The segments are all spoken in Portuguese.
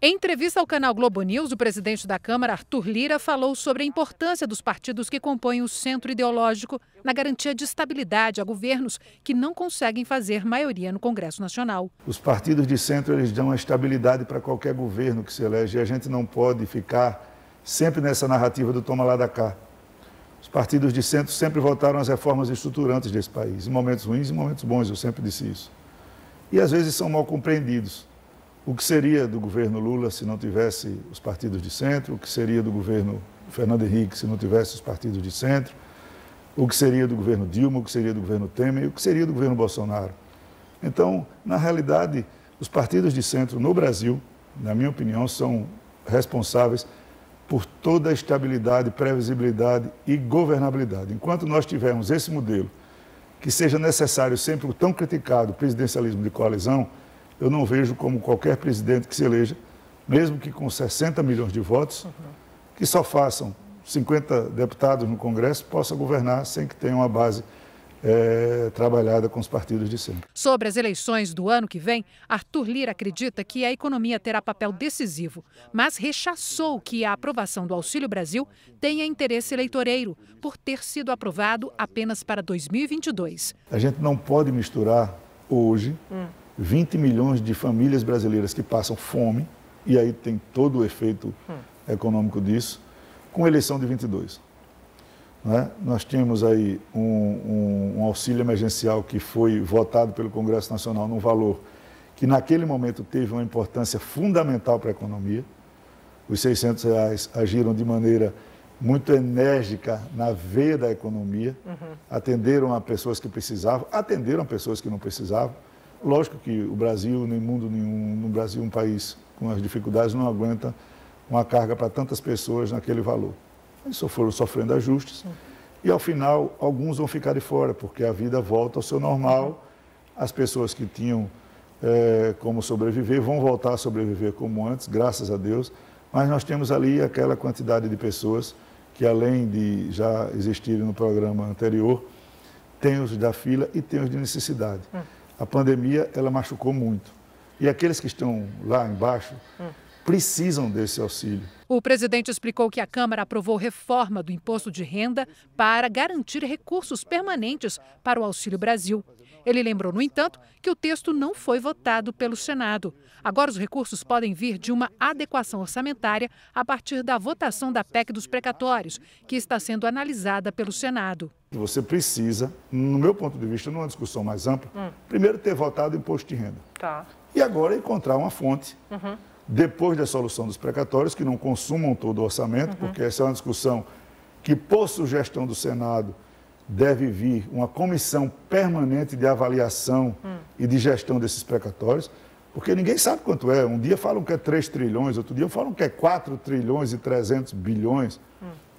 Em entrevista ao canal Globo News, o presidente da Câmara, Arthur Lira, falou sobre a importância dos partidos que compõem o centro ideológico na garantia de estabilidade a governos que não conseguem fazer maioria no Congresso Nacional. Os partidos de centro, eles dão a estabilidade para qualquer governo que se elege e a gente não pode ficar sempre nessa narrativa do toma lá da cá. Os partidos de centro sempre votaram as reformas estruturantes desse país, em momentos ruins e em momentos bons, eu sempre disse isso. E às vezes são mal compreendidos. O que seria do governo Lula se não tivesse os partidos de centro? O que seria do governo Fernando Henrique se não tivesse os partidos de centro? O que seria do governo Dilma? O que seria do governo Temer? E o que seria do governo Bolsonaro? Então, na realidade, os partidos de centro no Brasil, na minha opinião, são responsáveis por toda a estabilidade, previsibilidade e governabilidade. Enquanto nós tivermos esse modelo, que seja necessário sempre o tão criticado presidencialismo de coalizão, eu não vejo como qualquer presidente que se eleja, mesmo que com 60 milhões de votos, que só façam 50 deputados no Congresso, possa governar sem que tenha uma base trabalhada com os partidos de centro. Sobre as eleições do ano que vem, Arthur Lira acredita que a economia terá papel decisivo, mas rechaçou que a aprovação do Auxílio Brasil tenha interesse eleitoreiro, por ter sido aprovado apenas para 2022. A gente não pode misturar hoje 20 milhões de famílias brasileiras que passam fome, e aí tem todo o efeito econômico disso, com a eleição de 22. Né? Nós tínhamos aí um auxílio emergencial que foi votado pelo Congresso Nacional num valor que naquele momento teve uma importância fundamental para a economia. Os R$600 agiram de maneira muito enérgica na veia da economia, atenderam a pessoas que precisavam, atenderam a pessoas que não precisavam. Lógico que o Brasil, nem mundo nenhum, no Brasil, um país com as dificuldades, não aguenta uma carga para tantas pessoas naquele valor. Eles só foram sofrendo ajustes e, ao final, alguns vão ficar de fora, porque a vida volta ao seu normal. As pessoas que tinham como sobreviver vão voltar a sobreviver como antes, graças a Deus. Mas nós temos ali aquela quantidade de pessoas que, além de já existirem no programa anterior, tem os da fila e tem os de necessidade. A pandemia, ela machucou muito. E aqueles que estão lá embaixo precisam desse auxílio. O presidente explicou que a Câmara aprovou reforma do imposto de renda para garantir recursos permanentes para o Auxílio Brasil. Ele lembrou, no entanto, que o texto não foi votado pelo Senado. Agora, os recursos podem vir de uma adequação orçamentária a partir da votação da PEC dos precatórios, que está sendo analisada pelo Senado. Você precisa, no meu ponto de vista, numa discussão mais ampla, primeiro ter votado o imposto de renda. E agora encontrar uma fonte, depois da solução dos precatórios, que não consumam todo o orçamento, porque essa é uma discussão que, por sugestão do Senado, deve vir uma comissão permanente de avaliação e de gestão desses precatórios, porque ninguém sabe quanto é. Um dia falam que é 3 trilhões, outro dia falam que é 4 trilhões e 300 bilhões.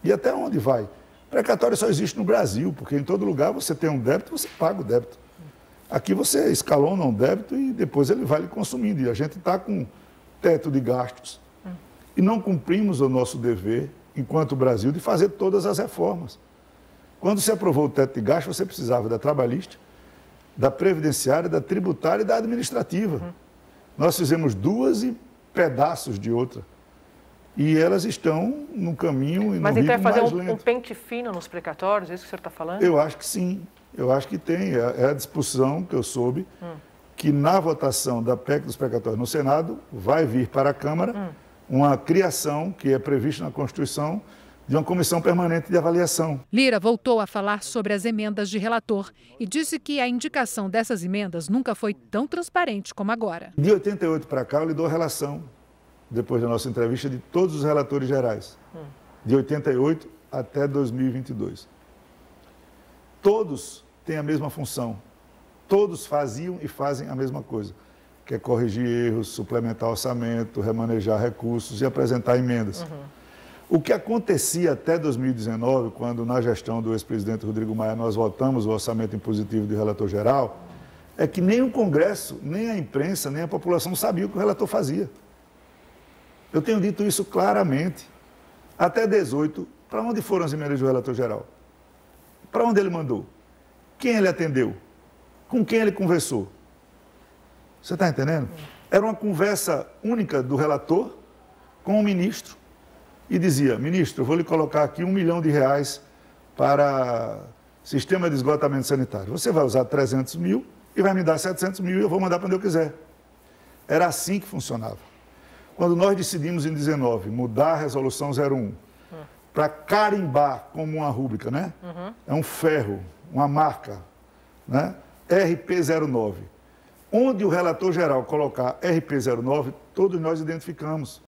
E até onde vai? Precatório só existe no Brasil, porque em todo lugar você tem um débito, você paga o débito. Aqui você escalona um débito e depois ele vai lhe consumindo. E a gente está com teto de gastos e não cumprimos o nosso dever, enquanto Brasil, de fazer todas as reformas. Quando se aprovou o teto de gastos, você precisava da trabalhista, da previdenciária, da tributária e da administrativa. Nós fizemos duas e pedaços de outra. E elas estão no caminho e no ritmo mais lento. Mas então é fazer um pente fino nos precatórios, é isso que o senhor está falando? Eu acho que sim, eu acho que tem. É a discussão que eu soube, que na votação da PEC dos precatórios no Senado vai vir para a Câmara uma criação, que é prevista na Constituição, de uma comissão permanente de avaliação. Lira voltou a falar sobre as emendas de relator e disse que a indicação dessas emendas nunca foi tão transparente como agora. De 88 para cá, eu lhe dou a relação, depois da nossa entrevista, de todos os relatores gerais, de 88 até 2022. Todos têm a mesma função, todos faziam e fazem a mesma coisa, que é corrigir erros, suplementar orçamento, remanejar recursos e apresentar emendas. O que acontecia até 2019, quando na gestão do ex-presidente Rodrigo Maia nós votamos o orçamento impositivo de relator geral, é que nem o Congresso, nem a imprensa, nem a população sabia o que o relator fazia. Eu tenho dito isso claramente. Até 18, para onde foram as emendas do relator geral? Para onde ele mandou? Quem ele atendeu? Com quem ele conversou? Você está entendendo? Era uma conversa única do relator com o ministro e dizia: ministro, eu vou lhe colocar aqui R$1 milhão para sistema de esgotamento sanitário. Você vai usar 300 mil e vai me dar 700 mil e eu vou mandar para onde eu quiser. Era assim que funcionava. Quando nós decidimos em 19 mudar a resolução 01 para carimbar como uma rúbrica, né? É um ferro, uma marca, né? RP09. Onde o relator geral colocar RP09, todos nós identificamos.